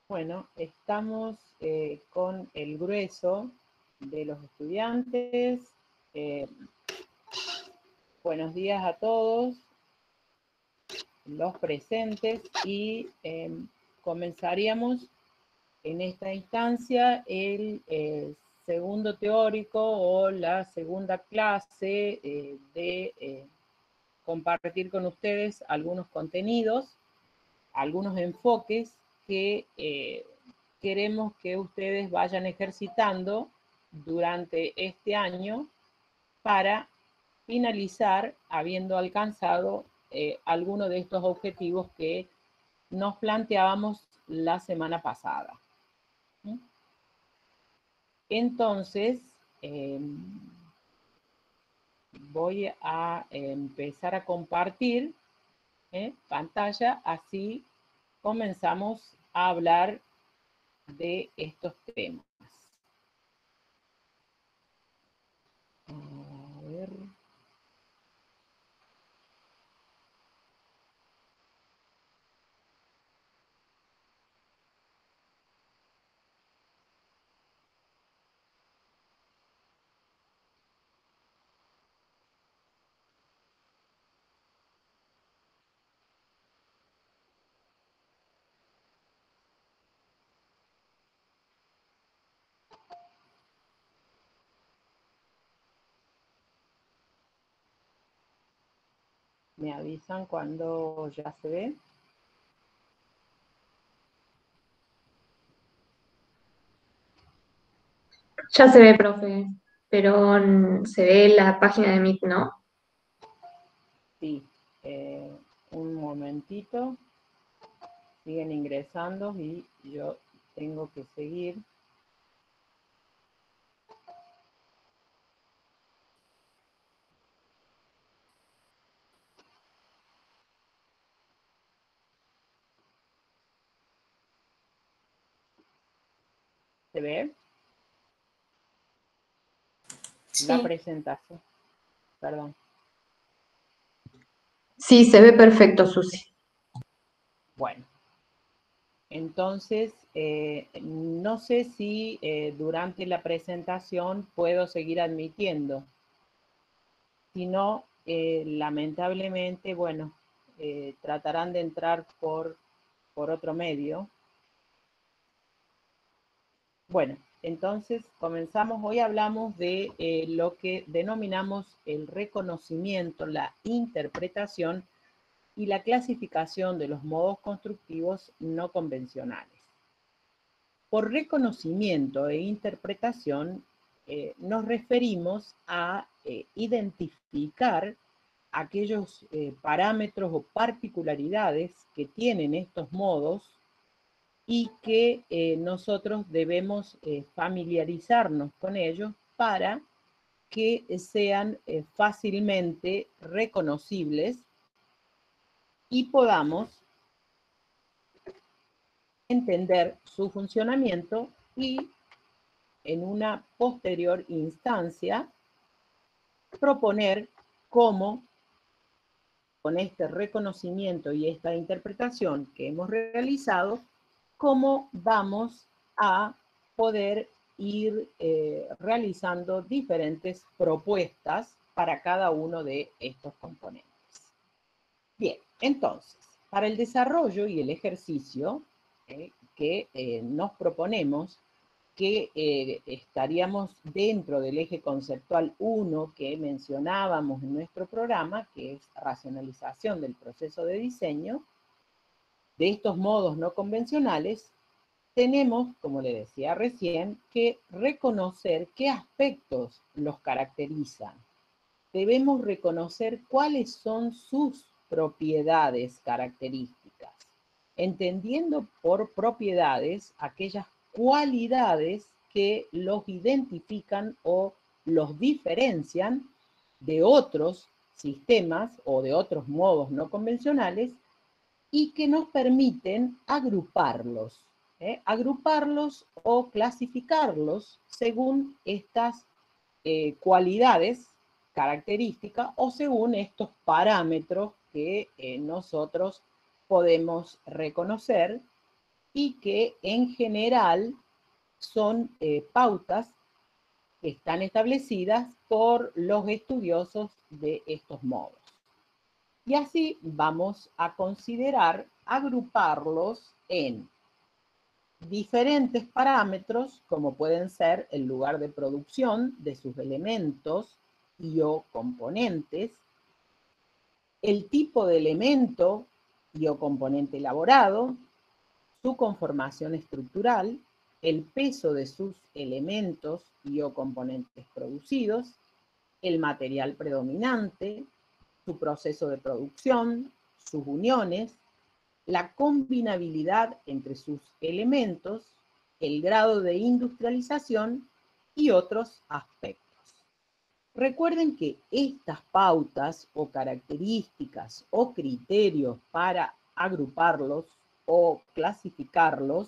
Bueno, estamos con el grueso de los estudiantes. Buenos días a todos los presentes y comenzaríamos en esta instancia el segundo teórico o la segunda clase de compartir con ustedes algunos contenidos, algunos enfoques que queremos que ustedes vayan ejercitando durante este año para finalizar habiendo alcanzado alguno de estos objetivos que nos planteábamos la semana pasada. Entonces, voy a empezar a compartir pantalla, así comenzamos a hablar de estos temas. A ver. Me avisan cuando ya se ve. Ya se ve, profe, pero se ve la página de Meet, ¿no? Sí, un momentito. Siguen ingresando y yo tengo que seguir. ¿Se ve? La Sí. presentación. Perdón. Sí, se ve perfecto, Susi. Bueno, entonces, no sé si durante la presentación puedo seguir admitiendo. Si no, lamentablemente, bueno, tratarán de entrar por otro medio. Bueno, entonces comenzamos. Hoy hablamos de lo que denominamos el reconocimiento, la interpretación y la clasificación de los modos constructivos no convencionales. Por reconocimiento e interpretación nos referimos a identificar aquellos parámetros o particularidades que tienen estos modos y que nosotros debemos familiarizarnos con ellos para que sean fácilmente reconocibles y podamos entender su funcionamiento y en una posterior instancia proponer cómo con este reconocimiento y esta interpretación que hemos realizado, cómo vamos a poder ir realizando diferentes propuestas para cada uno de estos componentes. Bien, entonces, para el desarrollo y el ejercicio que nos proponemos, que estaríamos dentro del eje conceptual 1 que mencionábamos en nuestro programa, que es racionalización del proceso de diseño, de estos modos no convencionales, tenemos, como le decía recién, que reconocer qué aspectos los caracterizan. Debemos reconocer cuáles son sus propiedades características, entendiendo por propiedades aquellas cualidades que los identifican o los diferencian de otros sistemas o de otros modos no convencionales y que nos permiten agruparlos, agruparlos o clasificarlos según estas cualidades, características o según estos parámetros que nosotros podemos reconocer y que en general son pautas que están establecidas por los estudiosos de estos modos. Y así vamos a considerar agruparlos en diferentes parámetros, como pueden ser el lugar de producción de sus elementos y o componentes, el tipo de elemento y o componente elaborado, su conformación estructural, el peso de sus elementos y o componentes producidos, el material predominante, su proceso de producción, sus uniones, la combinabilidad entre sus elementos, el grado de industrialización y otros aspectos. Recuerden que estas pautas o características o criterios para agruparlos o clasificarlos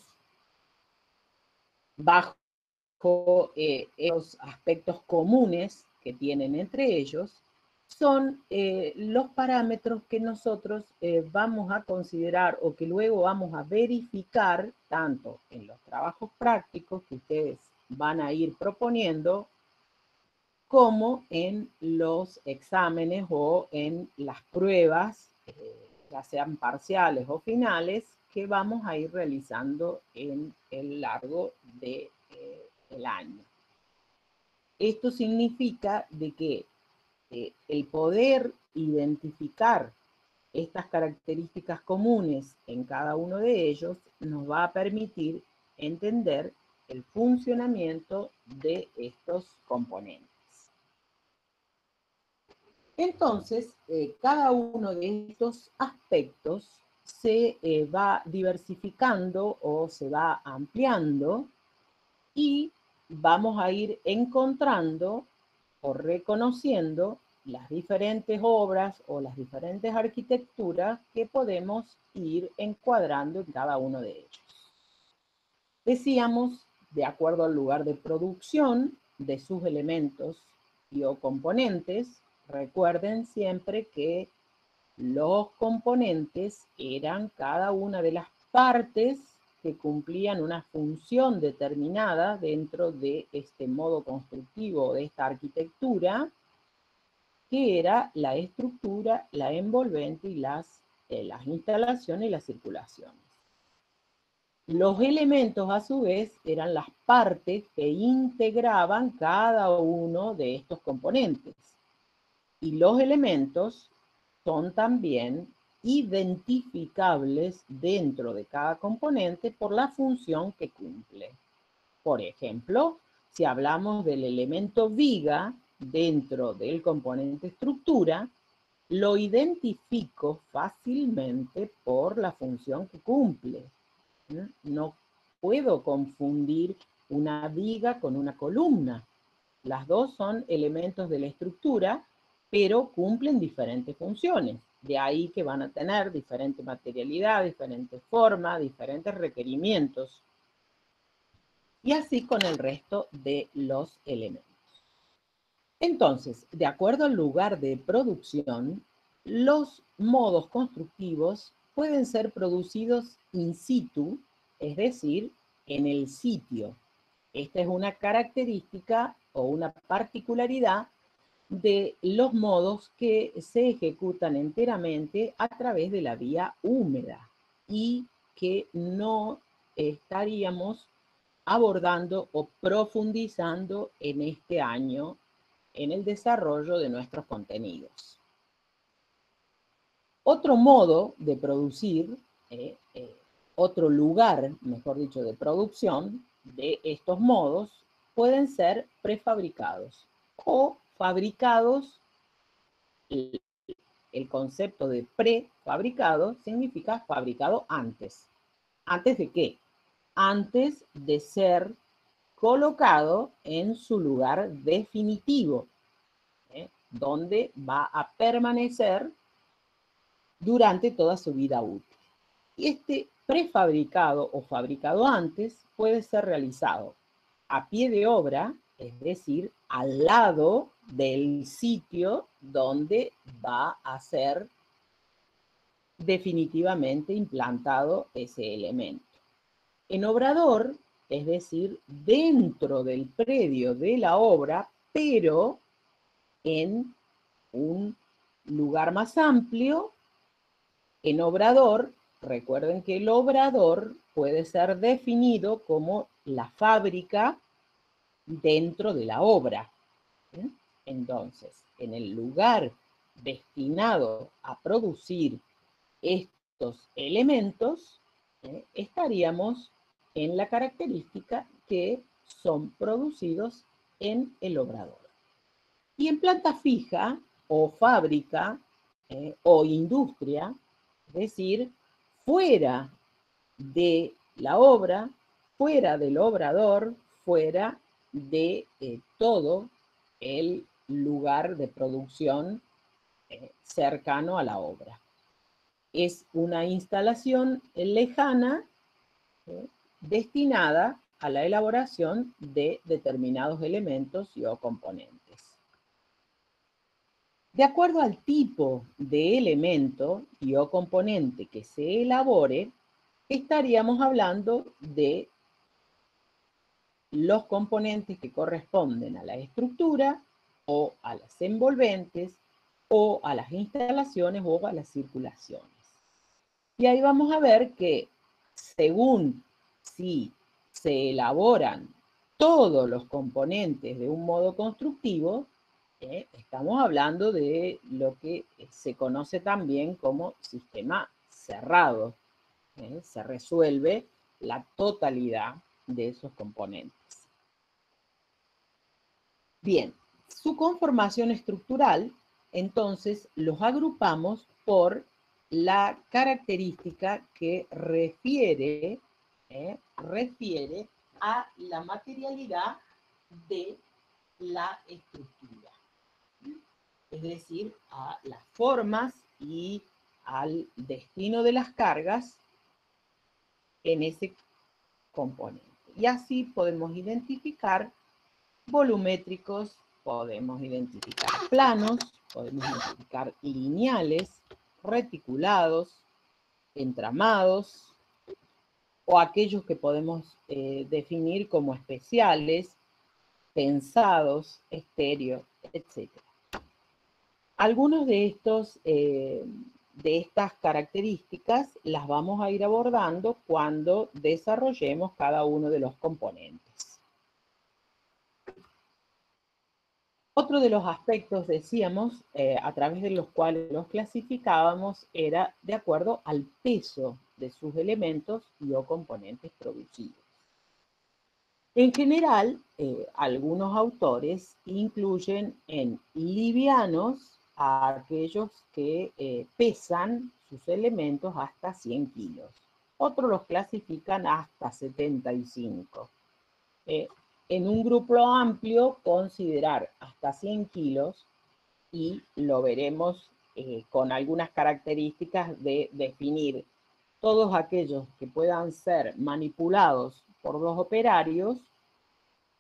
bajo los aspectos comunes que tienen entre ellos son los parámetros que nosotros vamos a considerar o que luego vamos a verificar tanto en los trabajos prácticos que ustedes van a ir proponiendo como en los exámenes o en las pruebas, ya sean parciales o finales, que vamos a ir realizando en el largo del año. Esto significa de que el poder identificar estas características comunes en cada uno de ellos nos va a permitir entender el funcionamiento de estos componentes. Entonces, cada uno de estos aspectos se va diversificando o se va ampliando y vamos a ir encontrando o reconociendo las diferentes obras o las diferentes arquitecturas que podemos ir encuadrando en cada uno de ellos. Decíamos, de acuerdo al lugar de producción de sus elementos y o componentes, recuerden siempre que los componentes eran cada una de las partes que cumplían una función determinada dentro de este modo constructivo, de esta arquitectura, que era la estructura, la envolvente y las instalaciones y las circulaciones. Los elementos, a su vez, eran las partes que integraban cada uno de estos componentes. Y los elementos son también identificables dentro de cada componente por la función que cumple. Por ejemplo, si hablamos del elemento viga dentro del componente estructura, lo identifico fácilmente por la función que cumple. No puedo confundir una viga con una columna. Las dos son elementos de la estructura, pero cumplen diferentes funciones. De ahí que van a tener diferente materialidad, diferente forma, diferentes requerimientos. Y así con el resto de los elementos. Entonces, de acuerdo al lugar de producción, los modos constructivos pueden ser producidos in situ, es decir, en el sitio. Esta es una característica o una particularidad de los modos que se ejecutan enteramente a través de la vía húmeda y que no estaríamos abordando o profundizando en este año en el desarrollo de nuestros contenidos. Otro modo de producir, otro lugar, mejor dicho, de producción de estos modos pueden ser prefabricados o fabricados. El concepto de prefabricado significa fabricado antes. ¿Antes de qué? Antes de ser colocado en su lugar definitivo, donde va a permanecer durante toda su vida útil. Y este prefabricado o fabricado antes puede ser realizado a pie de obra, es decir, al lado del sitio donde va a ser definitivamente implantado ese elemento. En obrador, es decir, dentro del predio de la obra, pero en un lugar más amplio. En obrador, recuerden que el obrador puede ser definido como la fábrica dentro de la obra. Entonces, en el lugar destinado a producir estos elementos, estaríamos en la característica que son producidos en el obrador. Y en planta fija o fábrica o industria, es decir, fuera de la obra, fuera del obrador, fuera de todo el lugar de producción cercano a la obra. Es una instalación lejana destinada a la elaboración de determinados elementos y o componentes. De acuerdo al tipo de elemento y o componente que se elabore, estaríamos hablando de los componentes que corresponden a la estructura o a las envolventes o a las instalaciones o a las circulaciones. Y ahí vamos a ver que según si se elaboran todos los componentes de un modo constructivo, estamos hablando de lo que se conoce también como sistema cerrado. Se resuelve la totalidad de esos componentes. Bien, su conformación estructural, entonces, los agrupamos por la característica que refiere a la materialidad de la estructura. Es decir, a las formas y al destino de las cargas en ese componente. Y así podemos identificar volumétricos, podemos identificar planos, podemos identificar lineales, reticulados, entramados, o aquellos que podemos definir como especiales, pensados, estéreo, etc. Algunos de estas características las vamos a ir abordando cuando desarrollemos cada uno de los componentes. Otro de los aspectos, decíamos, a través de los cuales los clasificábamos, era de acuerdo al peso de sus elementos y o componentes producidos. En general, algunos autores incluyen en livianos a aquellos que pesan sus elementos hasta 100 kilos. Otros los clasifican hasta 75. En un grupo amplio, considerar hasta 100 kilos, y lo veremos con algunas características de definir todos aquellos que puedan ser manipulados por los operarios,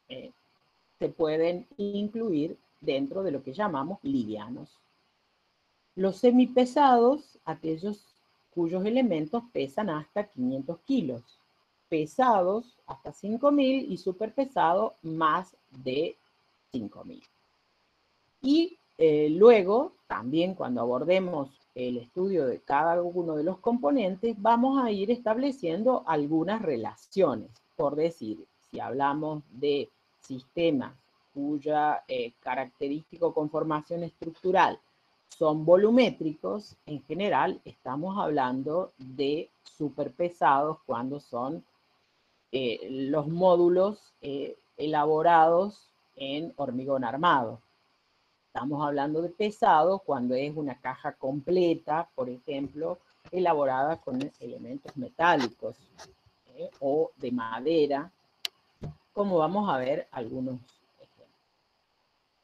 se pueden incluir dentro de lo que llamamos livianos. Los semipesados, aquellos cuyos elementos pesan hasta 500 kilos. Pesados hasta 5.000 y superpesados más de 5.000. Y luego, también cuando abordemos el estudio de cada uno de los componentes, vamos a ir estableciendo algunas relaciones. Por decir, si hablamos de sistemas cuya característica conformación estructural son volumétricos, en general estamos hablando de superpesados cuando son los módulos elaborados en hormigón armado. Estamos hablando de pesado cuando es una caja completa, por ejemplo, elaborada con elementos metálicos o de madera, como vamos a ver algunos ejemplos.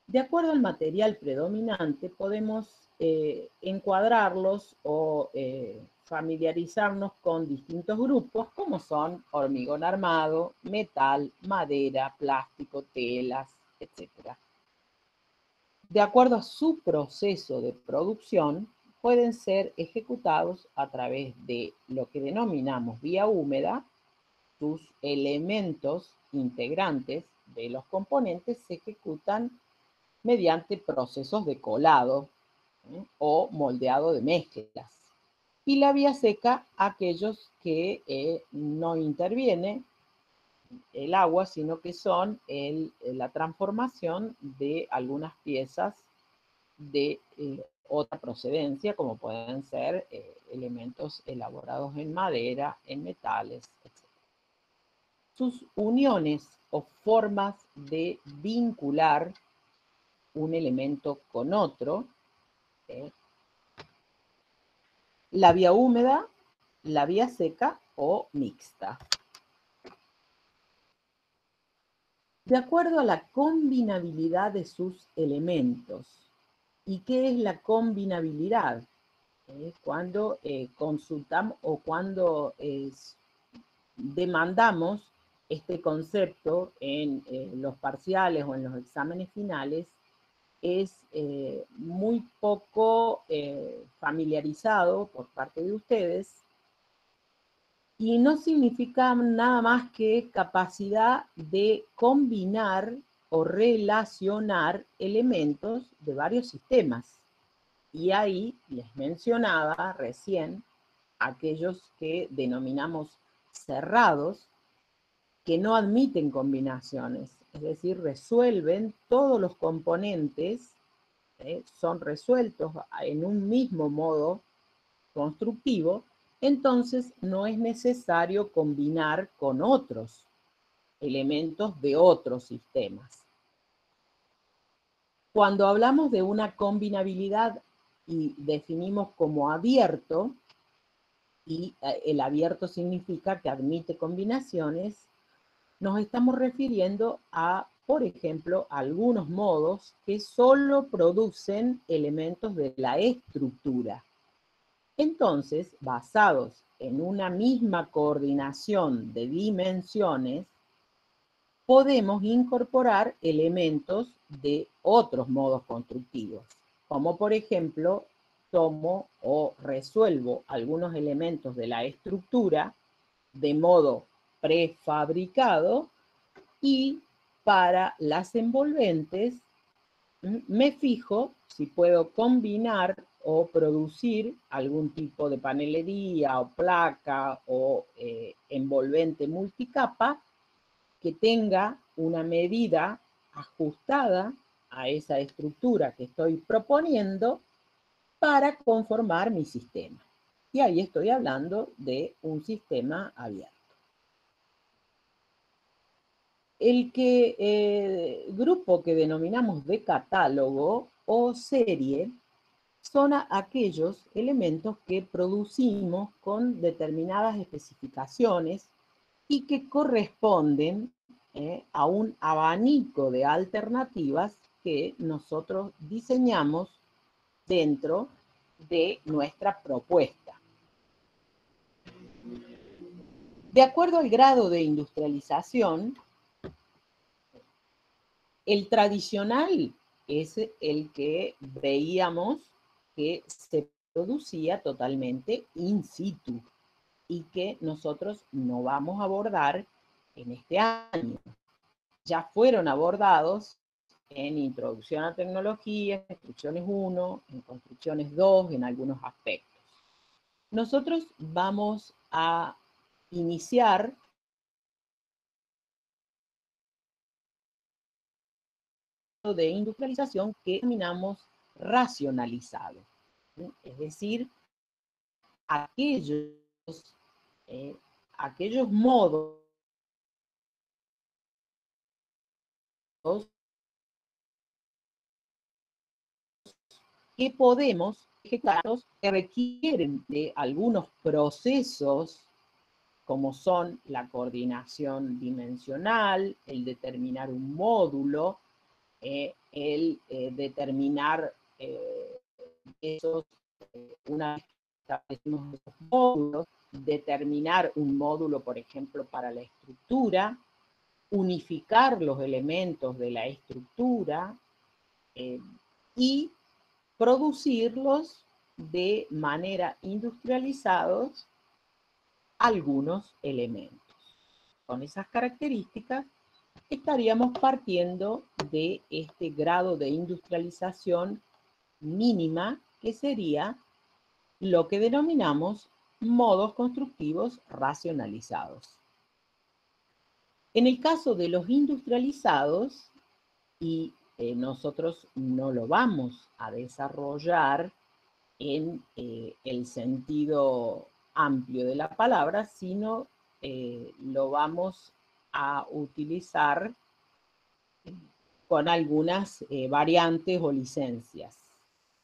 De acuerdo al material predominante, podemos encuadrarlos o familiarizarnos con distintos grupos, como son hormigón armado, metal, madera, plástico, telas, etc. De acuerdo a su proceso de producción, pueden ser ejecutados a través de lo que denominamos vía húmeda, sus elementos integrantes de los componentes se ejecutan mediante procesos de colado o moldeado de mezclas. Y la vía seca, aquellos que no interviene el agua, sino que son la transformación de algunas piezas de otra procedencia, como pueden ser elementos elaborados en madera, en metales, etc. Sus uniones o formas de vincular un elemento con otro, la vía húmeda, la vía seca o mixta. De acuerdo a la combinabilidad de sus elementos. ¿Y qué es la combinabilidad? Cuando consultamos o cuando demandamos este concepto en los parciales o en los exámenes finales, es muy poco familiarizado por parte de ustedes y no significa nada más que capacidad de combinar o relacionar elementos de varios sistemas. Y ahí les mencionaba recién aquellos que denominamos cerrados, que no admiten combinaciones, es decir, resuelven todos los componentes, son resueltos en un mismo modo constructivo, entonces no es necesario combinar con otros elementos de otros sistemas. Cuando hablamos de una combinabilidad y definimos como abierto, y el abierto significa que admite combinaciones, nos estamos refiriendo a, por ejemplo, algunos modos que solo producen elementos de la estructura. Entonces, basados en una misma coordinación de dimensiones, podemos incorporar elementos de otros modos constructivos, como por ejemplo, tomo o resuelvo algunos elementos de la estructura de modo prefabricado y para las envolventes me fijo si puedo combinar o producir algún tipo de panelería o placa o envolvente multicapa que tenga una medida ajustada a esa estructura que estoy proponiendo para conformar mi sistema. Y ahí estoy hablando de un sistema abierto. El grupo que denominamos de catálogo o serie son aquellos elementos que producimos con determinadas especificaciones y que corresponden a un abanico de alternativas que nosotros diseñamos dentro de nuestra propuesta. De acuerdo al grado de industrialización, el tradicional es el que veíamos que se producía totalmente in situ y que nosotros no vamos a abordar en este año. Ya fueron abordados en Introducción a Tecnologías, Construcciones 1, en Construcciones 2, en algunos aspectos. Nosotros vamos a iniciar de industrialización que denominamos racionalizado. Es decir, aquellos, aquellos modos que podemos ejecutar que requieren de algunos procesos como son la coordinación dimensional, el determinar un módulo, el determinar una vez que establecimos esos módulos, determinar un módulo, por ejemplo, para la estructura, unificar los elementos de la estructura y producirlos de manera industrializados algunos elementos. con esas características, estaríamos partiendo de este grado de industrialización mínima, que sería lo que denominamos modos constructivos racionalizados. En el caso de los industrializados, y nosotros no lo vamos a desarrollar en el sentido amplio de la palabra, sino lo vamos a utilizar con algunas variantes o licencias.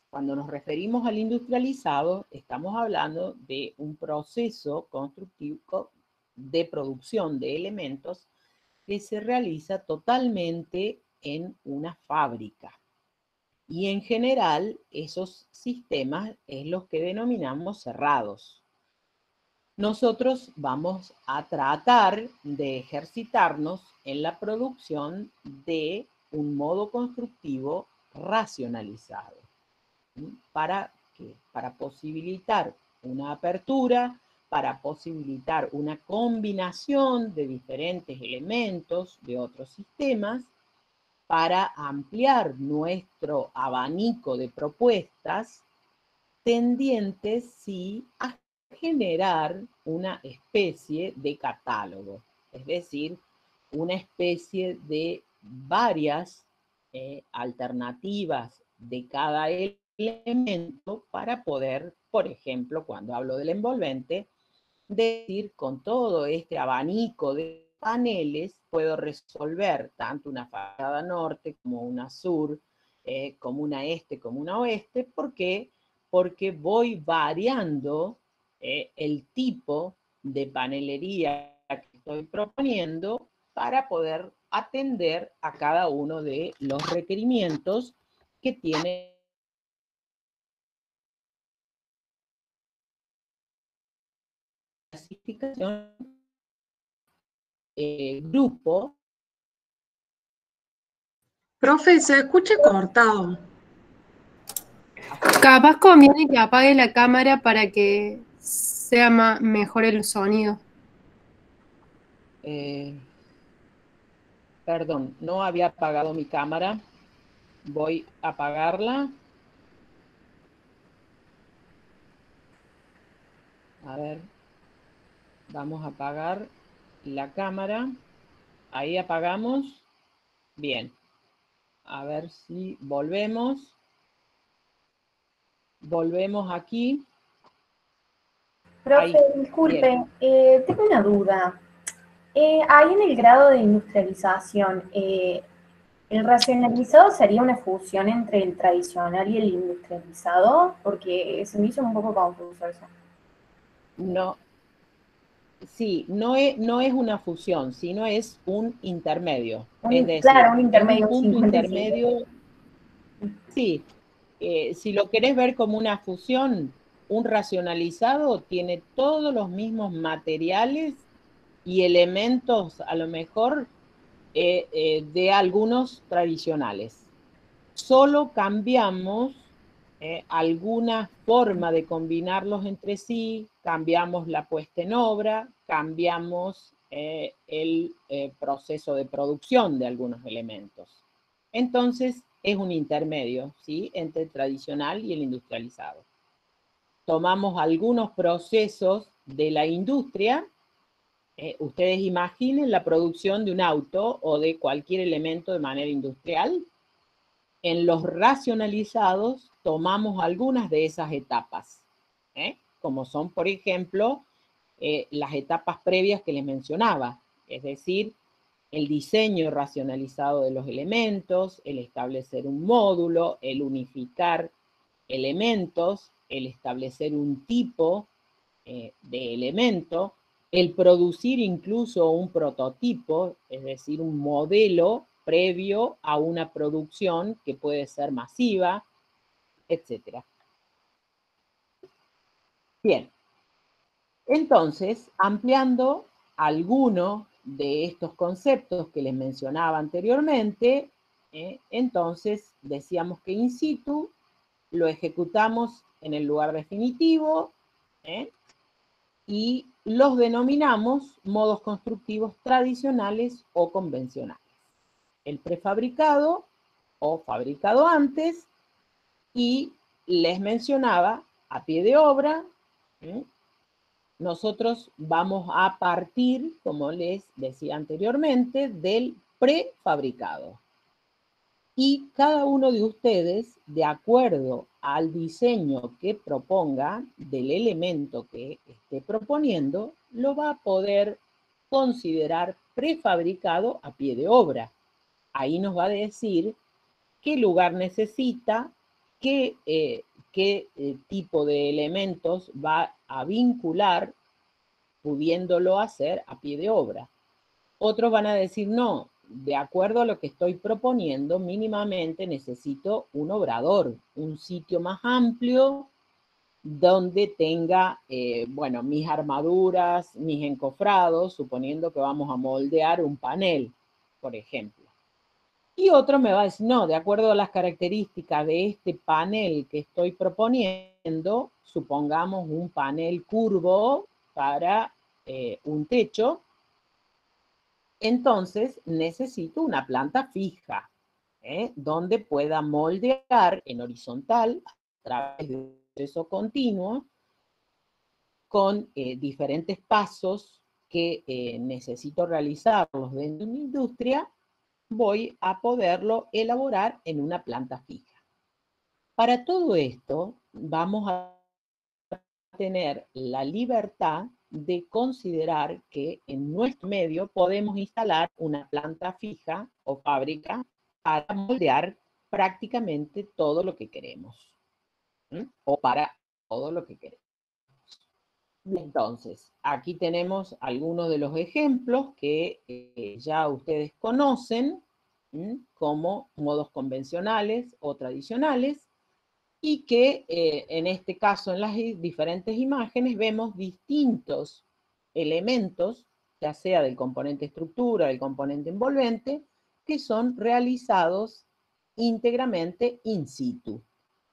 Cuando nos referimos al industrializado, estamos hablando de un proceso constructivo de producción de elementos que se realiza totalmente en una fábrica. Y en general, esos sistemas es los que denominamos cerrados. Nosotros vamos a tratar de ejercitarnos en la producción de un modo constructivo racionalizado. ¿Para qué? Para posibilitar una apertura, para posibilitar una combinación de diferentes elementos de otros sistemas, para ampliar nuestro abanico de propuestas tendientes, sí, a generar una especie de catálogo, es decir, una especie de varias alternativas de cada elemento para poder, por ejemplo, cuando hablo del envolvente, decir con todo este abanico de paneles puedo resolver tanto una fachada norte como una sur, como una este, como una oeste. ¿Por qué? Porque voy variando el tipo de panelería que estoy proponiendo para poder atender a cada uno de los requerimientos que tiene la clasificación grupo. Profe, se escucha cortado. Capaz conviene que apague la cámara para que sea mejor el sonido. Perdón, no había apagado mi cámara. Voy a apagarla. A ver, vamos a apagar la cámara. Ahí apagamos. Bien. A ver si volvemos. Volvemos aquí. Profe, disculpe, tengo una duda. Ahí en el grado de industrialización, ¿el racionalizado sería una fusión entre el tradicional y el industrializado? Porque se me hizo un poco confuso eso. No, sí, no es una fusión, sino es un intermedio. Es decir, claro, un intermedio. Es un punto intermedio. Sí, si lo querés ver como una fusión, un racionalizado tiene todos los mismos materiales y elementos, a lo mejor, de algunos tradicionales. Solo cambiamos alguna forma de combinarlos entre sí, cambiamos la puesta en obra, cambiamos el proceso de producción de algunos elementos. Entonces, es un intermedio, ¿sí?, entre el tradicional y el industrializado. Tomamos algunos procesos de la industria. Ustedes imaginen la producción de un auto o de cualquier elemento de manera industrial. En los racionalizados tomamos algunas de esas etapas, como son, por ejemplo, las etapas previas que les mencionaba, es decir, el diseño racionalizado de los elementos, el establecer un módulo, el unificar elementos, el establecer un tipo de elemento, el producir incluso un prototipo, es decir, un modelo previo a una producción que puede ser masiva, etc. Bien, entonces, ampliando alguno de estos conceptos que les mencionaba anteriormente, entonces decíamos que in situ lo ejecutamos en el lugar definitivo, y los denominamos modos constructivos tradicionales o convencionales. El prefabricado o fabricado antes, y les mencionaba a pie de obra. Nosotros vamos a partir, como les decía anteriormente, del prefabricado. Y cada uno de ustedes, de acuerdo al diseño que proponga del elemento que esté proponiendo, lo va a poder considerar prefabricado a pie de obra. Ahí nos va a decir qué lugar necesita, qué tipo de elementos va a vincular, pudiéndolo hacer a pie de obra. Otros van a decir, no, de acuerdo a lo que estoy proponiendo, mínimamente necesito un obrador, un sitio más amplio donde tenga, bueno, mis armaduras, mis encofrados, suponiendo que vamos a moldear un panel, por ejemplo. Y otro me va a decir, no, de acuerdo a las características de este panel que estoy proponiendo, supongamos un panel curvo para un techo, entonces necesito una planta fija, donde pueda moldear en horizontal a través de un proceso continuo con diferentes pasos que necesito realizarlos dentro de mi industria. Voy a poderlo elaborar en una planta fija. Para todo esto vamos a tener la libertad de considerar que en nuestro medio podemos instalar una planta fija o fábrica para moldear prácticamente todo lo que queremos, o para todo lo que queremos. Entonces, aquí tenemos algunos de los ejemplos que ya ustedes conocen, como modos convencionales o tradicionales, y que en este caso en las diferentes imágenes vemos distintos elementos, ya sea del componente estructura, del componente envolvente, que son realizados íntegramente in situ,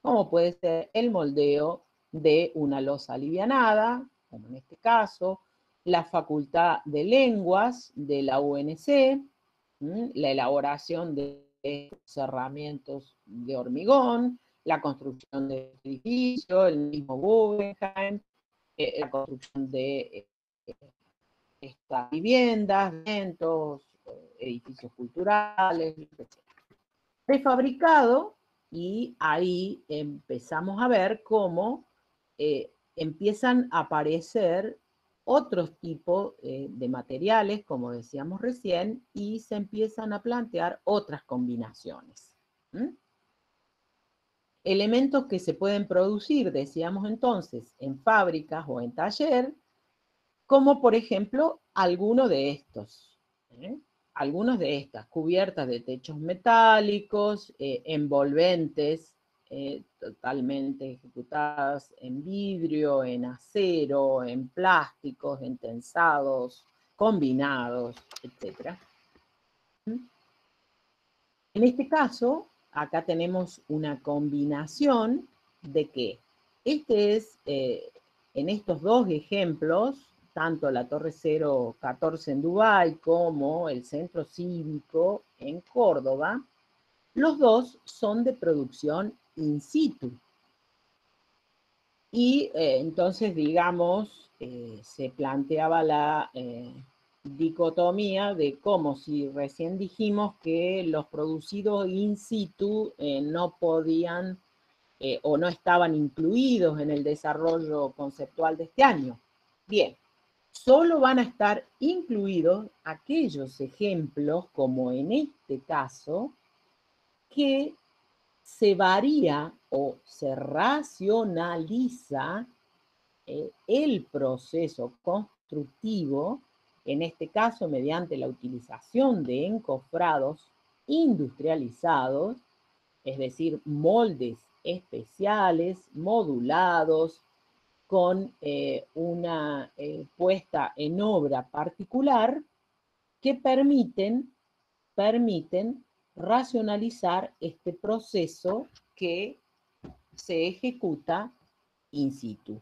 como puede ser el moldeo de una losa alivianada, como en este caso, la facultad de lenguas de la UNC, la elaboración de cerramientos de hormigón, la construcción de edificios, el mismo Guggenheim, la construcción de estas viviendas, eventos, edificios culturales, etc. Prefabricado, y ahí empezamos a ver cómo empiezan a aparecer otros tipos de materiales, como decíamos recién, y se empiezan a plantear otras combinaciones. Elementos que se pueden producir, decíamos entonces, en fábricas o en taller, como por ejemplo alguno de estos. Algunos de estas, cubiertas de techos metálicos, envolventes, totalmente ejecutadas en vidrio, en acero, en plásticos, en tensados, combinados, etc. En este caso, acá tenemos una combinación de que en estos dos ejemplos, tanto la Torre 014 en Dubái como el Centro Cívico en Córdoba, los dos son de producción in situ. Y entonces, digamos, se planteaba la dicotomía de cómo, si recién dijimos que los producidos in situ no podían o no estaban incluidos en el desarrollo conceptual de este año. Bien, solo van a estar incluidos aquellos ejemplos, como en este caso, que se varía o se racionaliza el proceso constructivo, en este caso mediante la utilización de encofrados industrializados, es decir, moldes especiales, modulados, con una puesta en obra particular, que permiten racionalizar este proceso que se ejecuta in situ.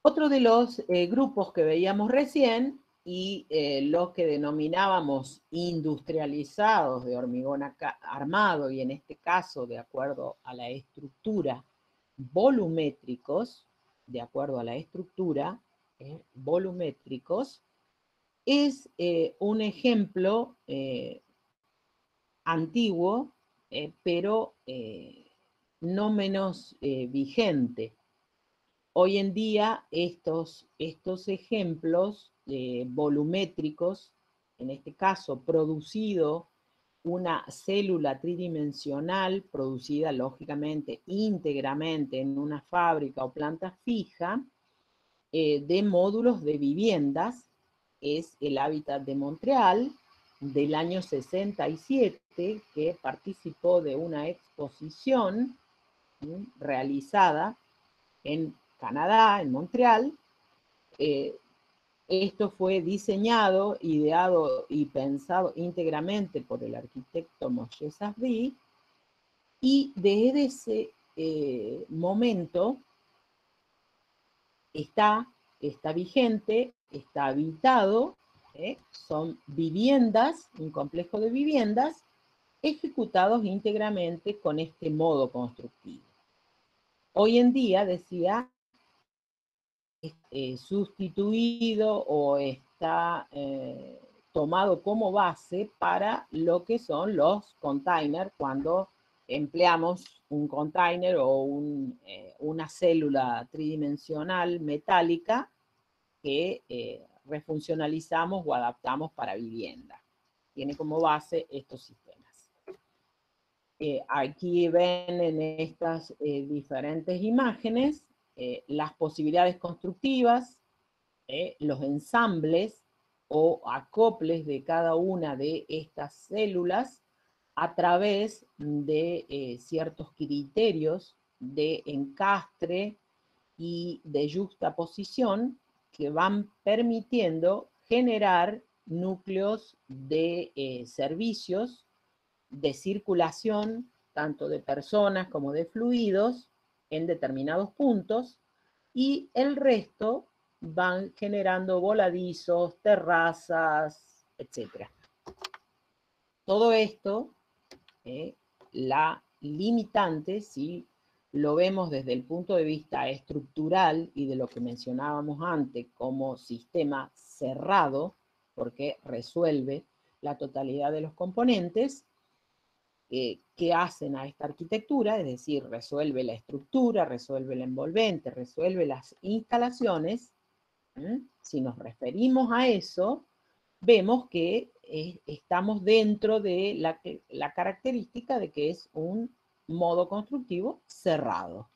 Otro de los grupos que veíamos recién y los que denominábamos industrializados de hormigón armado, y en este caso de acuerdo a la estructura, volumétricos, de acuerdo a la estructura, volumétricos, es un ejemplo antiguo, pero no menos vigente. Hoy en día estos ejemplos volumétricos, en este caso producido una célula tridimensional, producida lógicamente íntegramente en una fábrica o planta fija, de módulos de viviendas, es el Hábitat de Montreal, del año 67, que participó de una exposición realizada en Canadá, en Montreal. Esto fue diseñado, ideado y pensado íntegramente por el arquitecto Moshe Safdie, y desde ese momento está vigente, está habitado, son viviendas, un complejo de viviendas, ejecutados íntegramente con este modo constructivo. Hoy en día, decía, sustituido o está tomado como base para lo que son los containers, cuando empleamos un container o una célula tridimensional metálica que refuncionalizamos o adaptamos para vivienda. Tiene como base estos sistemas. Aquí ven en estas diferentes imágenes las posibilidades constructivas, los ensambles o acoples de cada una de estas células a través de ciertos criterios de encastre y de yuxtaposición que van permitiendo generar núcleos de servicios, de circulación, tanto de personas como de fluidos, en determinados puntos, y el resto van generando voladizos, terrazas, etc. Todo esto, la limitante, si lo vemos desde el punto de vista estructural y de lo que mencionábamos antes como sistema cerrado, porque resuelve la totalidad de los componentes, que hacen a esta arquitectura, es decir, resuelve la estructura, resuelve el envolvente, resuelve las instalaciones. Si nos referimos a eso, vemos que estamos dentro de la característica de que es un modo constructivo cerrado.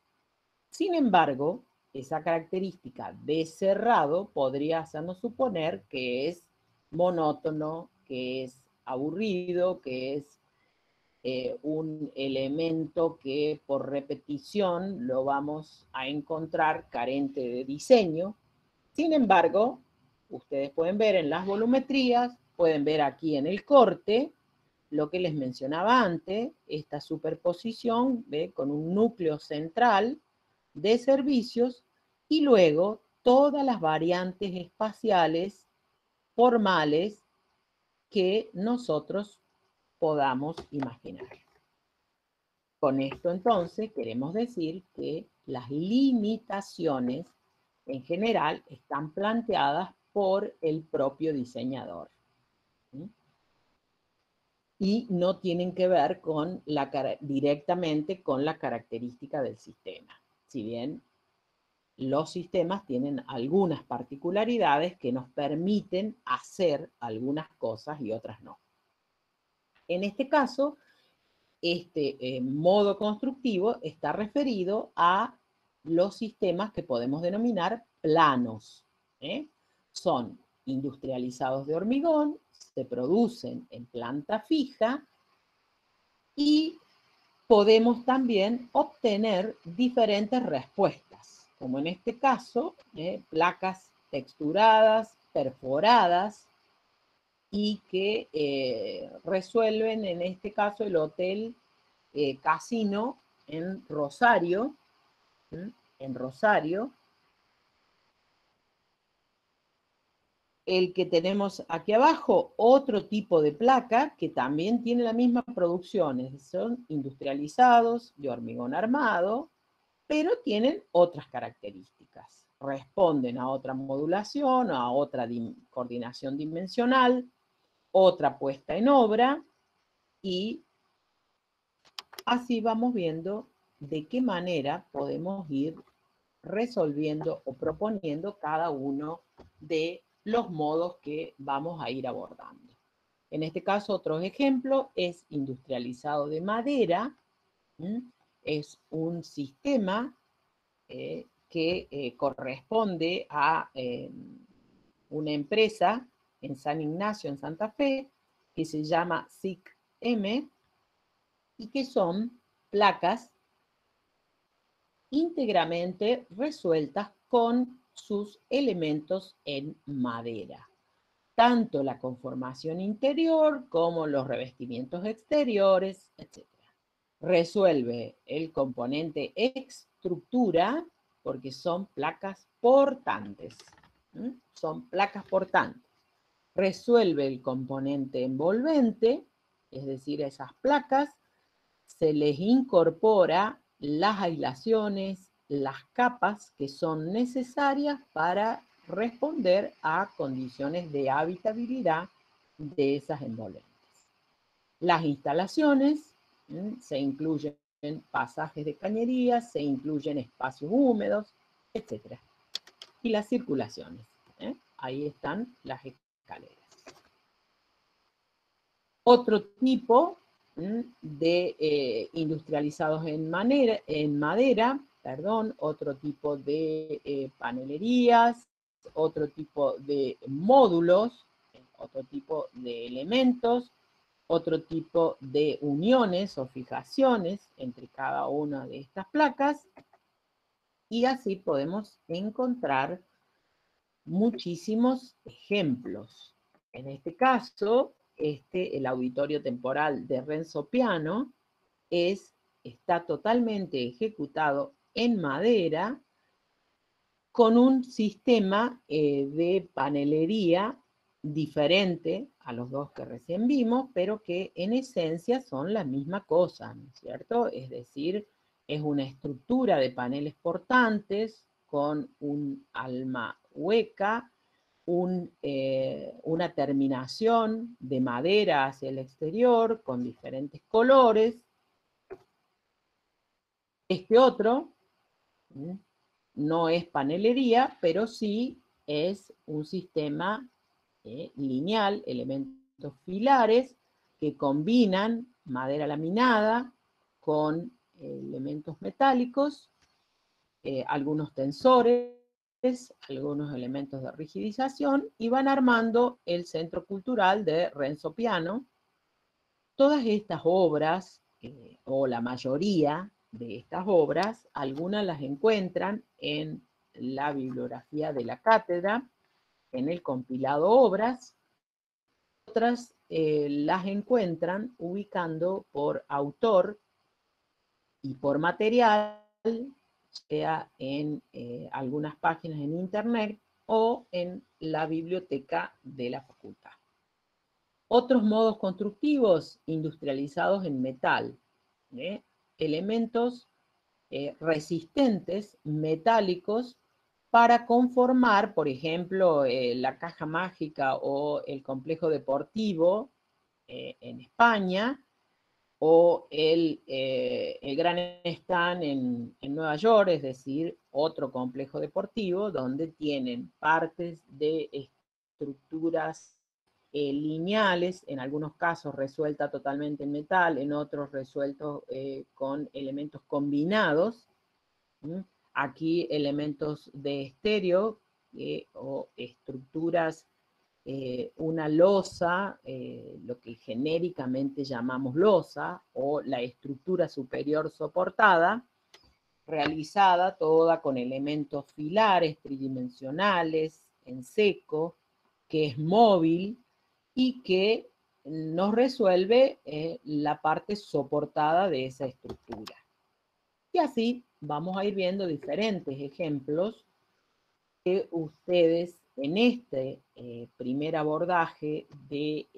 Sin embargo, esa característica de cerrado podría hacernos suponer que es monótono, que es aburrido, que es un elemento que por repetición lo vamos a encontrar carente de diseño. Sin embargo, ustedes pueden ver en las volumetrías, pueden ver aquí en el corte, lo que les mencionaba antes, esta superposición, ¿ve? Con un núcleo central de servicios y luego todas las variantes espaciales formales que nosotros podamos imaginar. Con esto entonces queremos decir que las limitaciones en general están planteadas por el propio diseñador, ¿sí? Y no tienen que ver con directamente con la característica del sistema. Si bien los sistemas tienen algunas particularidades que nos permiten hacer algunas cosas y otras no. En este caso, este modo constructivo está referido a los sistemas que podemos denominar planos. Son industrializados de hormigón, se producen en planta fija y podemos también obtener diferentes respuestas, como en este caso, placas texturadas, perforadas, y que resuelven en este caso el Hotel Casino en Rosario, el que tenemos aquí abajo, otro tipo de placa que también tiene la misma producción, son industrializados de hormigón armado, pero tienen otras características. Responden a otra modulación, a otra coordinación dimensional, otra puesta en obra, y así vamos viendo de qué manera podemos ir resolviendo o proponiendo cada uno de los modos que vamos a ir abordando. En este caso, otro ejemplo es industrializado de madera. Es un sistema que corresponde a una empresa en San Ignacio, en Santa Fe, que se llama SIC-M, y que son placas íntegramente resueltas con sus elementos en madera. Tanto la conformación interior como los revestimientos exteriores, etc. Resuelve el componente estructura porque son placas portantes. Son placas portantes. Resuelve el componente envolvente, es decir, esas placas se les incorpora las aislaciones, las capas que son necesarias para responder a condiciones de habitabilidad de esas envolventes. Las instalaciones, se incluyen pasajes de cañerías, se incluyen espacios húmedos, etc. Y las circulaciones, ahí están las escaleras. Otro tipo de industrializados en madera, otro tipo de panelerías, otro tipo de módulos, otro tipo de elementos, otro tipo de uniones o fijaciones entre cada una de estas placas, y así podemos encontrar muchísimos ejemplos. En este caso, el auditorio temporal de Renzo Piano está totalmente ejecutado en madera con un sistema de panelería diferente a los dos que recién vimos, pero que en esencia son la misma cosa, ¿no es cierto? Es decir, es una estructura de paneles portantes con un alma hueca, una terminación de madera hacia el exterior con diferentes colores. Este otro no es panelería, pero sí es un sistema lineal, elementos filares que combinan madera laminada con elementos metálicos, algunos tensores, algunos elementos de rigidización, y van armando el Centro Cultural de Renzo Piano. Todas estas obras, o la mayoría de estas obras, algunas las encuentran en la bibliografía de la cátedra, en el compilado Obras, otras las encuentran ubicando por autor y por material, sea en algunas páginas en internet o en la biblioteca de la facultad. Otros modos constructivos industrializados en metal, elementos resistentes, metálicos, para conformar, por ejemplo, la caja mágica o el complejo deportivo en España, o el Gran Stand en Nueva York, es decir, otro complejo deportivo donde tienen partes de estructuras lineales, en algunos casos resuelta totalmente en metal, en otros resueltos con elementos combinados. Aquí elementos de estéreo o estructuras, una losa, lo que genéricamente llamamos losa, o la estructura superior soportada, realizada toda con elementos filares tridimensionales, en seco, que es móvil y que nos resuelve la parte soportada de esa estructura. Y así vamos a ir viendo diferentes ejemplos que ustedes En este primer abordaje de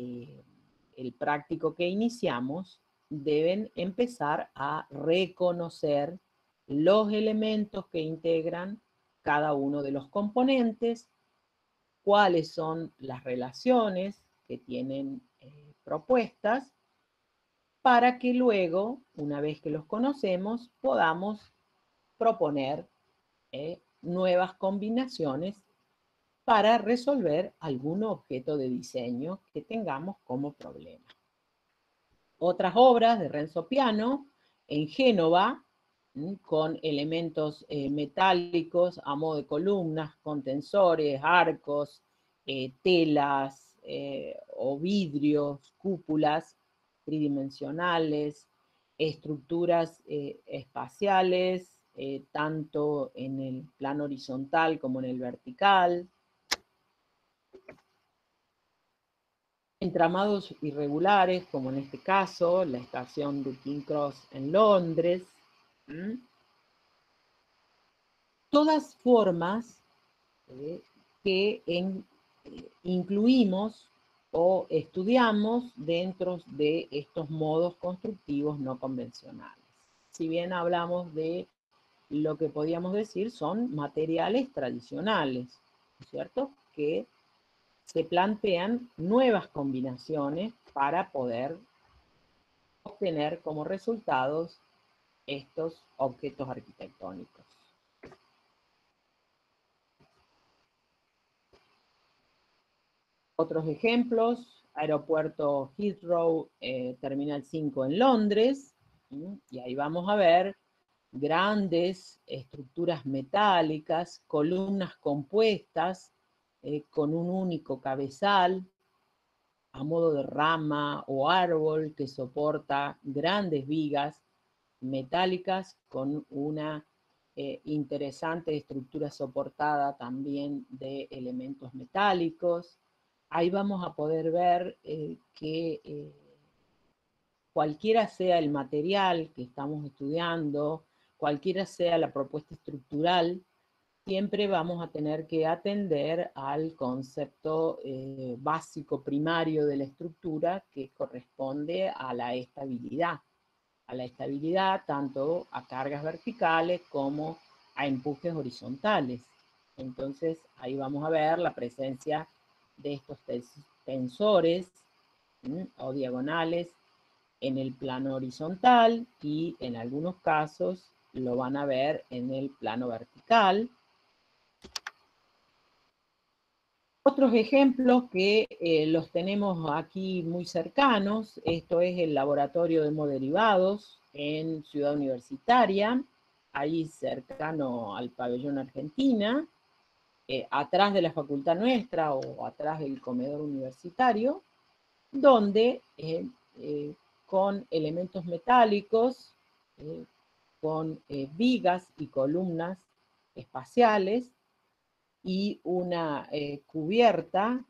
el práctico que iniciamos, deben empezar a reconocer los elementos que integran cada uno de los componentes, cuáles son las relaciones que tienen propuestas, para que luego, una vez que los conocemos, podamos proponer nuevas combinaciones para resolver algún objeto de diseño que tengamos como problema. Otras obras de Renzo Piano en Génova, con elementos metálicos a modo de columnas, contensores, arcos, telas o vidrios, cúpulas tridimensionales, estructuras espaciales, tanto en el plano horizontal como en el vertical, entramados irregulares, como en este caso, la estación de King Cross en Londres. Todas formas que incluimos o estudiamos dentro de estos modos constructivos no convencionales. Si bien hablamos de lo que podríamos decir son materiales tradicionales, ¿no es cierto?, que se plantean nuevas combinaciones para poder obtener como resultados estos objetos arquitectónicos. Otros ejemplos: aeropuerto Heathrow, Terminal 5 en Londres, y ahí vamos a ver grandes estructuras metálicas, columnas compuestas con un único cabezal, a modo de rama o árbol que soporta grandes vigas metálicas con una interesante estructura soportada también de elementos metálicos. Ahí vamos a poder ver que cualquiera sea el material que estamos estudiando, cualquiera sea la propuesta estructural, siempre vamos a tener que atender al concepto básico primario de la estructura, que corresponde a la estabilidad tanto a cargas verticales como a empujes horizontales. Entonces ahí vamos a ver la presencia de estos tensores o diagonales en el plano horizontal, y en algunos casos lo van a ver en el plano vertical. Otros ejemplos que los tenemos aquí muy cercanos: esto es el laboratorio de hemoderivados en Ciudad Universitaria, ahí cercano al pabellón Argentina, atrás de la facultad nuestra o atrás del comedor universitario, donde con elementos metálicos, con vigas y columnas espaciales y una cubierta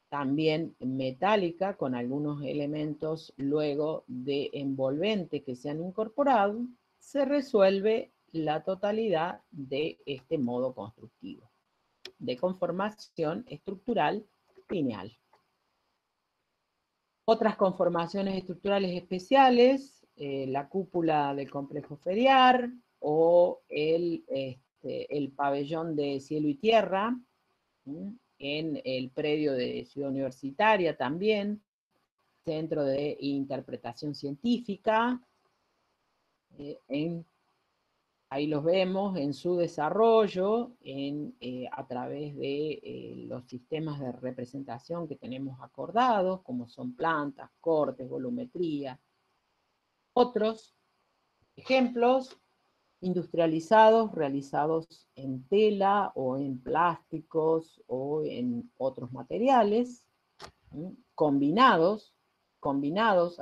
también metálica con algunos elementos luego de envolvente que se han incorporado, se resuelve la totalidad de este modo constructivo de conformación estructural lineal. Otras conformaciones estructurales especiales, la cúpula del complejo ferial o el pabellón de cielo y tierra, en el predio de Ciudad Universitaria también, Centro de Interpretación Científica, ahí los vemos en su desarrollo, a través de los sistemas de representación que tenemos acordados, como son plantas, cortes, volumetría. Otros ejemplos: industrializados, realizados en tela o en plásticos o en otros materiales, combinados,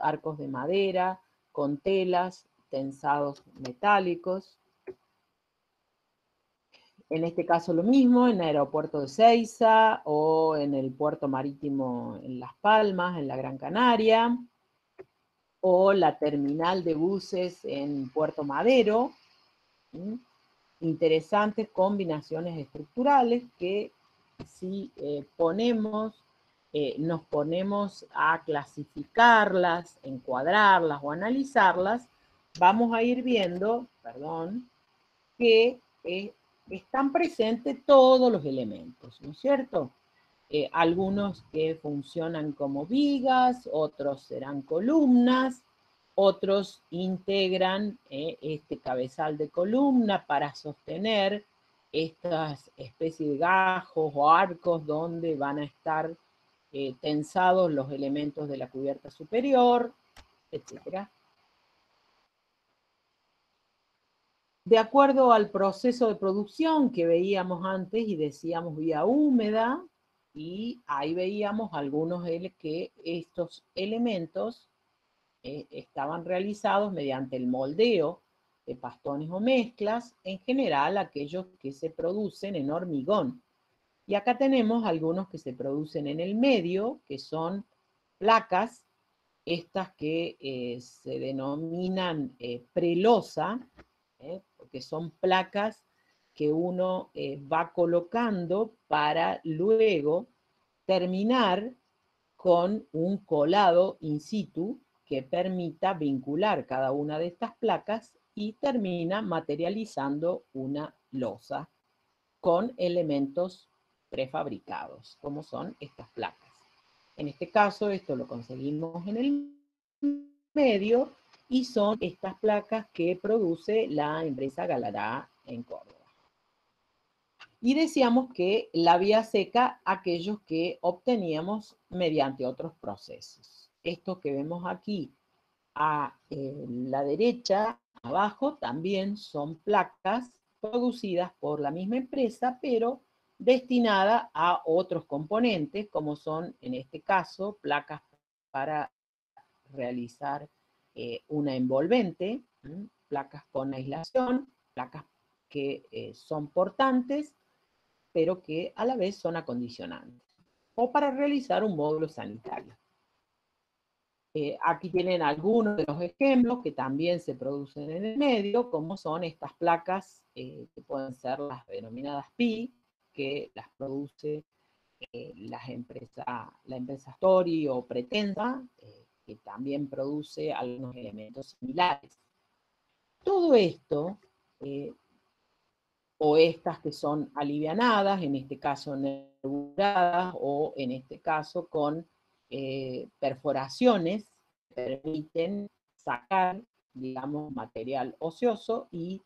arcos de madera con telas, tensados metálicos. En este caso lo mismo, en el aeropuerto de Ezeiza o en el puerto marítimo en Las Palmas, en la Gran Canaria, o la terminal de buses en Puerto Madero. Interesantes combinaciones estructurales que si nos ponemos a clasificarlas, encuadrarlas o analizarlas, vamos a ir viendo, que están presentes todos los elementos, ¿no es cierto? Algunos que funcionan como vigas, otros serán columnas, otros integran este cabezal de columna para sostener estas especies de gajos o arcos donde van a estar tensados los elementos de la cubierta superior, etc. De acuerdo al proceso de producción que veíamos antes y decíamos vía húmeda, y ahí veíamos algunos que estos elementos estaban realizados mediante el moldeo de pastones o mezclas, en general aquellos que se producen en hormigón. Y acá tenemos algunos que se producen en el medio, que son placas, estas que se denominan prelosa, porque son placas que uno va colocando para luego terminar con un colado in situ que permita vincular cada una de estas placas y termina materializando una losa con elementos prefabricados, como son estas placas. En este caso, esto lo conseguimos en el medio y son estas placas que produce la empresa Galará en Córdoba. Y decíamos que la vía seca, aquellos que obteníamos mediante otros procesos. Estos que vemos aquí a la derecha, abajo, también son placas producidas por la misma empresa, pero destinada a otros componentes, como son, en este caso, placas para realizar una envolvente, placas con aislación, placas que son portantes, pero que a la vez son acondicionantes, o para realizar un módulo sanitario. Aquí tienen algunos de los ejemplos que también se producen en el medio, como son estas placas, que pueden ser las denominadas PI, que las produce la empresa Story o Pretensa, que también produce algunos elementos similares. Todo esto, o estas que son alivianadas, en este caso nervuradas, o en este caso con perforaciones, permiten sacar, digamos, material ocioso y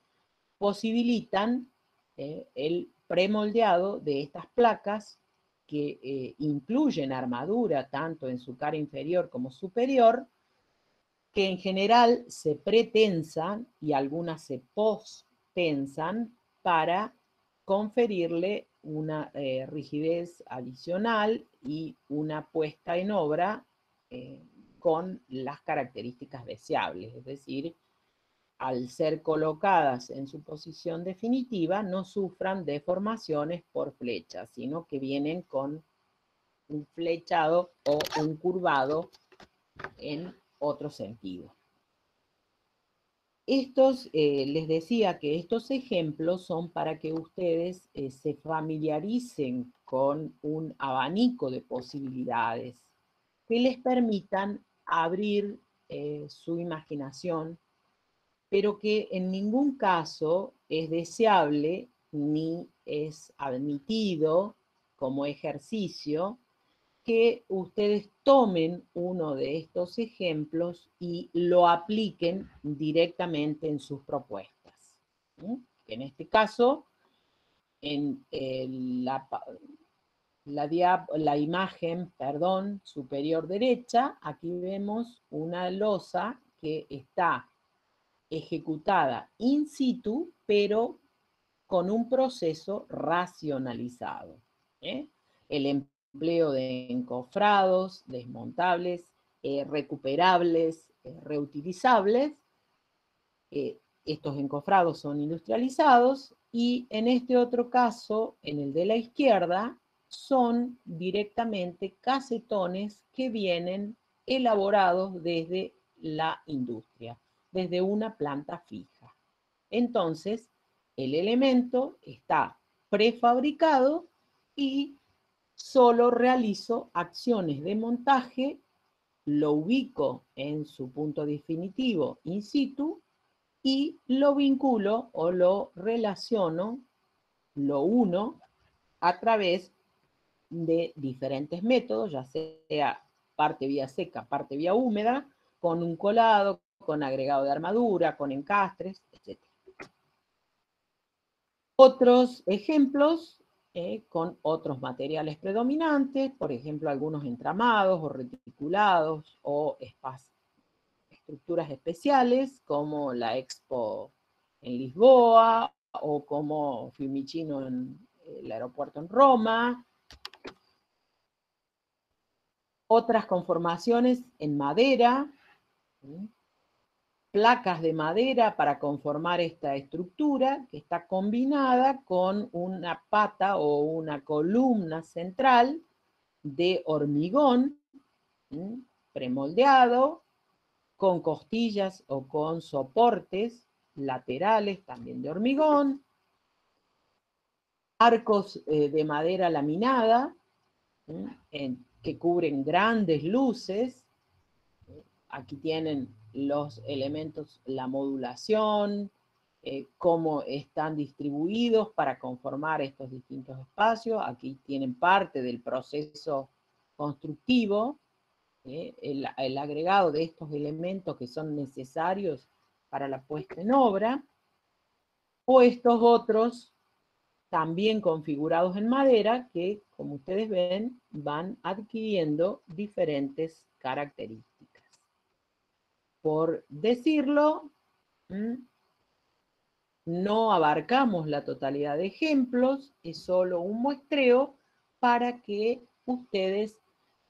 posibilitan el premoldeado de estas placas que incluyen armadura tanto en su cara inferior como superior, que en general se pretensan y algunas se postensan para conferirle una rigidez adicional y una puesta en obra con las características deseables, es decir, al ser colocadas en su posición definitiva, no sufran deformaciones por flechas, sino que vienen con un flechado o un curvado en otro sentido. Les decía que estos ejemplos son para que ustedes se familiaricen con un abanico de posibilidades que les permitan abrir su imaginación, pero que en ningún caso es deseable ni es admitido como ejercicio que ustedes tomen uno de estos ejemplos y lo apliquen directamente en sus propuestas. En este caso, en la imagen, superior derecha, aquí vemos una losa que está ejecutada in situ, pero con un proceso racionalizado. El empleo de encofrados, desmontables, recuperables, reutilizables. Estos encofrados son industrializados y en este otro caso, en el de la izquierda, son directamente casetones que vienen elaborados desde la industria, desde una planta fija. Entonces, el elemento está prefabricado y solo realizo acciones de montaje, lo ubico en su punto definitivo in situ y lo vinculo o lo relaciono, lo uno a través de diferentes métodos, ya sea parte vía seca, parte vía húmeda, con un colado, con agregado de armadura, con encastres, etc. Otros ejemplos con otros materiales predominantes, por ejemplo, algunos entramados o reticulados o estructuras especiales, como la Expo en Lisboa o como Fiumicino en el aeropuerto en Roma. Otras conformaciones en madera, placas de madera para conformar esta estructura, que está combinada con una pata o una columna central de hormigón premoldeado, con costillas o con soportes laterales también de hormigón, arcos de madera laminada, que cubren grandes luces. Aquí tienen los elementos, la modulación, cómo están distribuidos para conformar estos distintos espacios. Aquí tienen parte del proceso constructivo, el agregado de estos elementos que son necesarios para la puesta en obra, o estos otros también configurados en madera que, como ustedes ven, van adquiriendo diferentes características. Por decirlo, no abarcamos la totalidad de ejemplos, es solo un muestreo para que ustedes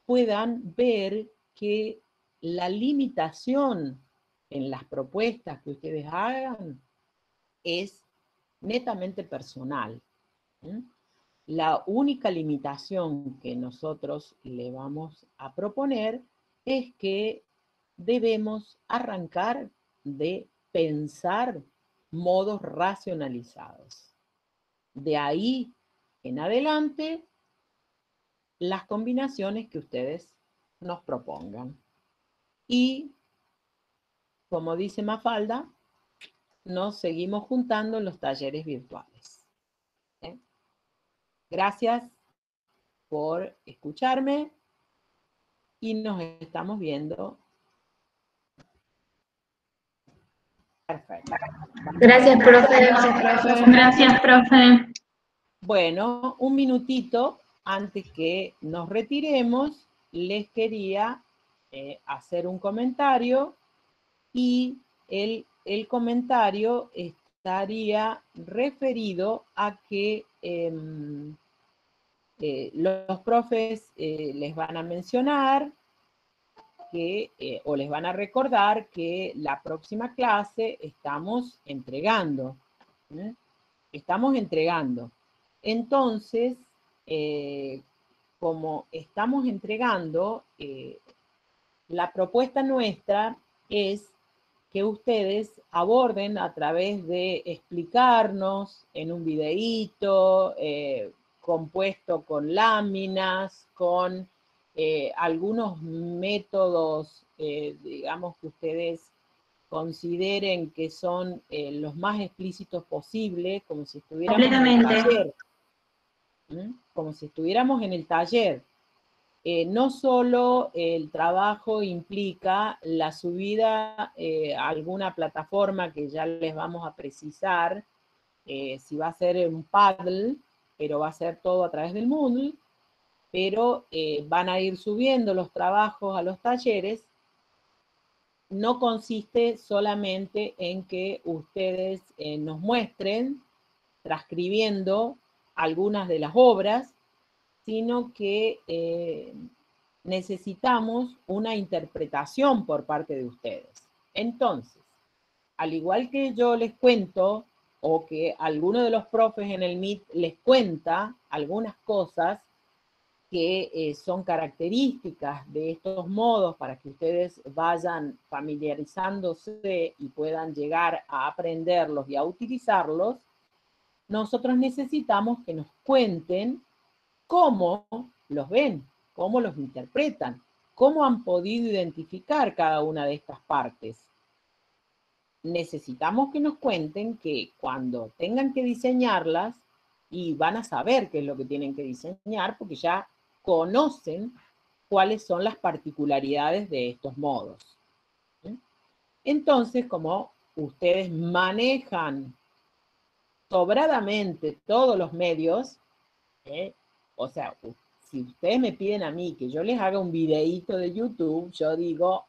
puedan ver que la limitación en las propuestas que ustedes hagan es netamente personal. La única limitación que nosotros le vamos a proponer es que debemos arrancar de pensar modos racionalizados. De ahí en adelante, las combinaciones que ustedes nos propongan. Y, como dice Mafalda, nos seguimos juntando en los talleres virtuales. Gracias por escucharme y nos estamos viendo. Perfecto. Gracias, profe. Gracias, profe. Bueno, un minutito antes que nos retiremos, les quería hacer un comentario y el comentario estaría referido a que los profes les van a mencionar que, o les van a recordar que la próxima clase estamos entregando. Estamos entregando. Entonces, como estamos entregando, la propuesta nuestra es que ustedes aborden a través de explicarnos en un videíto, compuesto con láminas, con algunos métodos, digamos, que ustedes consideren que son los más explícitos posibles, como si estuviéramos en el taller. Como si estuviéramos en el taller. No solo el trabajo implica la subida a alguna plataforma que ya les vamos a precisar, si va a ser un Paddle, pero va a ser todo a través del Moodle, pero van a ir subiendo los trabajos a los talleres. No consiste solamente en que ustedes nos muestren, transcribiendo algunas de las obras, sino que necesitamos una interpretación por parte de ustedes. Entonces, al igual que yo les cuento, o que alguno de los profes en el Meet les cuenta algunas cosas que son características de estos modos para que ustedes vayan familiarizándose y puedan llegar a aprenderlos y a utilizarlos, nosotros necesitamos que nos cuenten cómo los ven, cómo los interpretan, cómo han podido identificar cada una de estas partes. Necesitamos que nos cuenten que cuando tengan que diseñarlas, y van a saber qué es lo que tienen que diseñar, porque ya conocen cuáles son las particularidades de estos modos. Entonces, como ustedes manejan sobradamente todos los medios, o sea, si ustedes me piden a mí que yo les haga un videíto de YouTube, yo digo,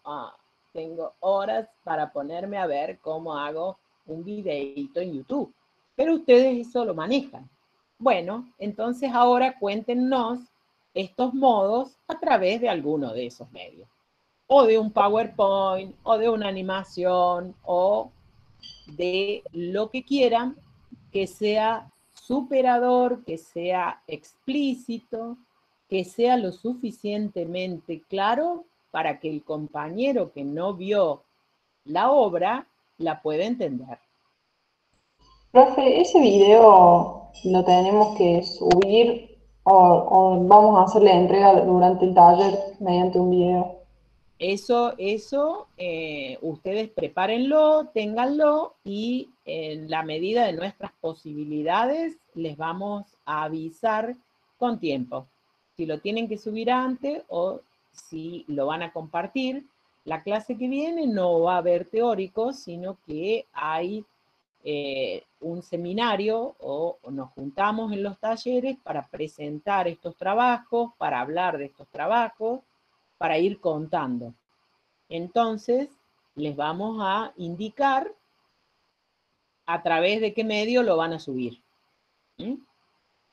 tengo horas para ponerme a ver cómo hago un videíto en YouTube. Pero ustedes eso lo manejan. Bueno, entonces ahora cuéntenos estos modos a través de alguno de esos medios. O de un PowerPoint, o de una animación, o de lo que quieran, que sea superador, que sea explícito, que sea lo suficientemente claro para que el compañero que no vio la obra la pueda entender. Profe, ¿ese video lo tenemos que subir o vamos a hacer la entrega durante el taller mediante un video? Eso ustedes prepárenlo, ténganlo y en la medida de nuestras posibilidades les vamos a avisar con tiempo. Si lo tienen que subir antes o si lo van a compartir. La clase que viene no va a haber teóricos, sino que hay un seminario o nos juntamos en los talleres para presentar estos trabajos, para hablar de estos trabajos, para ir contando. Entonces, les vamos a indicar a través de qué medio lo van a subir.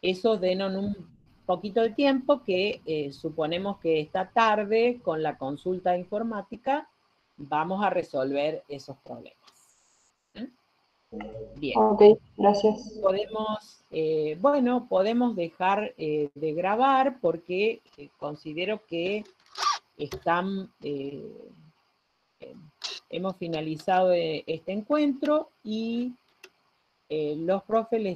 Eso denos un poquito de tiempo que suponemos que esta tarde, con la consulta informática, vamos a resolver esos problemas. Bien. Ok, gracias. Podemos dejar de grabar porque considero que hemos finalizado este encuentro y los profes les